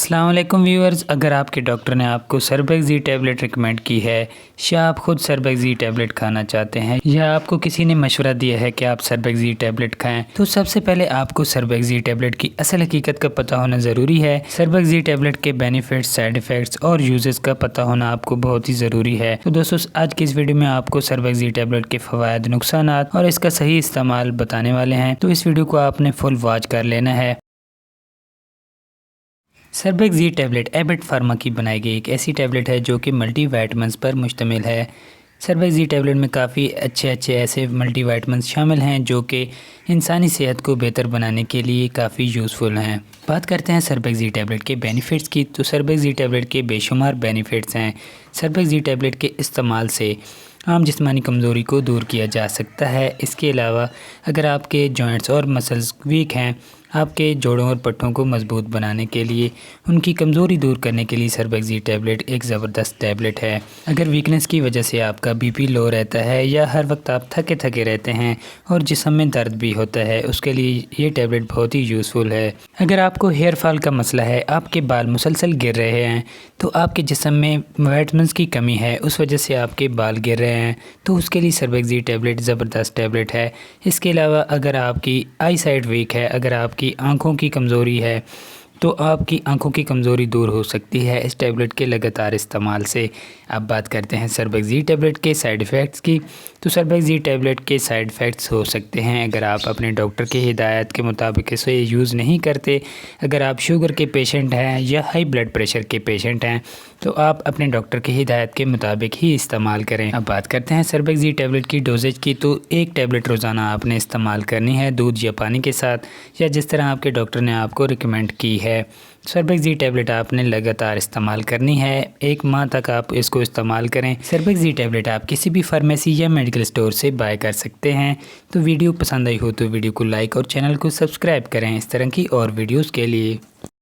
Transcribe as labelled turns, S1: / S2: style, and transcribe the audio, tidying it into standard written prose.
S1: अस्सलाम वालेकुम व्यूअर्स। अगर आपके डॉक्टर ने आपको सर्बेक्सी टैबलेट रिकमेंड की है या आप खुद सर्बेक्सी टैबलेट खाना चाहते हैं या आपको किसी ने मशवरा दिया है कि आप सर्बेक्सी टैबलेट खाएं, तो सबसे पहले आपको सर्बेक्सी टैबलेट की असल हकीकत का पता होना ज़रूरी है। सर्बेक्सी टैबलेट के बेनिफिट्स, साइड इफ़ेक्ट्स और यूजेस का पता होना आपको बहुत ही ज़रूरी है। तो दोस्तों, आज की इस वीडियो में आपको सर्बेक्सी टैबलेट के फ़वाइद, नुकसानात और इसका सही इस्तेमाल बताने वाले हैं, तो इस वीडियो को आपने फुल वॉच कर लेना है। सर्बेक्सी टैबलेट एबट फार्मा की बनाई गई एक ऐसी टैबलेट है जो कि मल्टीविटामिन्स पर मुश्तमिल है। सर्बेक्सी टैबलेट में काफ़ी अच्छे ऐसे मल्टीविटामिन्स शामिल हैं जो कि इंसानी सेहत को बेहतर बनाने के लिए काफ़ी यूज़फुल हैं। बात करते हैं सर्बेक्सी टैबलेट के बेनिफिट्स की, तो सर्बेक्सी टैबलेट के बेशुमार बेनिफिट्स हैं। सर्बेक्सी टैबलेट के इस्तेमाल से आम जिस्मानी कमज़ोरी को दूर किया जा सकता है। इसके अलावा अगर आपके जॉइंट्स और मसल्स वीक हैं, आपके जोड़ों और पट्टों को मजबूत बनाने के लिए, उनकी कमज़ोरी दूर करने के लिए सर्बेक्सी टैबलेट एक ज़बरदस्त टैबलेट है। अगर वीकनेस की वजह से आपका बीपी लो रहता है या हर वक्त आप थके थके रहते हैं और जिस्म में दर्द भी होता है, उसके लिए ये टैबलेट बहुत ही यूज़फुल है। अगर आपको हेयर फॉल का मसला है, आपके बाल मुसलसल गिर रहे हैं, तो आपके जिस्म में विटामिन्स की कमी है, उस वजह से आपके बाल गिर रहे हैं, तो उसके लिए सर्बेक्सी टैबलेट ज़बरदस्त टैबलेट है। इसके अलावा अगर आपकी आई साइट वीक है, अगर आपकी आंखों की कमज़ोरी है, तो आपकी आंखों की कमज़ोरी दूर हो सकती है इस टैबलेट के लगातार इस्तेमाल से। अब बात करते हैं सर्बेक्सी टैबलेट के साइड इफ़ेक्ट्स की, तो सर्बेक्सी टैबलेट के साइड इफ़ेक्ट्स हो सकते हैं अगर आप अपने डॉक्टर की हिदायत के मुताबिक इसे यूज़ नहीं करते। अगर आप शुगर के पेशेंट हैं या हाई ब्लड प्रेशर के पेशेंट हैं, तो आप अपने डॉक्टर की हिदायत के मुताबिक ही इस्तेमाल करें। अब बात करते हैं सर्बेक्सी टैबलेट की डोजेज की, तो एक टैबलेट रोज़ाना आपने इस्तेमाल करनी है दूध या पानी के साथ, या जिस तरह आपके डॉक्टर ने आपको रिकमेंड की है। सर्बेक्सी टैबलेट आपने लगातार इस्तेमाल करनी है, 1 माह तक आप इसको इस्तेमाल करें। सर्बेक्सी टैबलेट आप किसी भी फार्मेसी या मेडिकल स्टोर से बाय कर सकते हैं। तो वीडियो पसंद आई हो तो वीडियो को लाइक और चैनल को सब्सक्राइब करें इस तरह की और वीडियोज़ के लिए।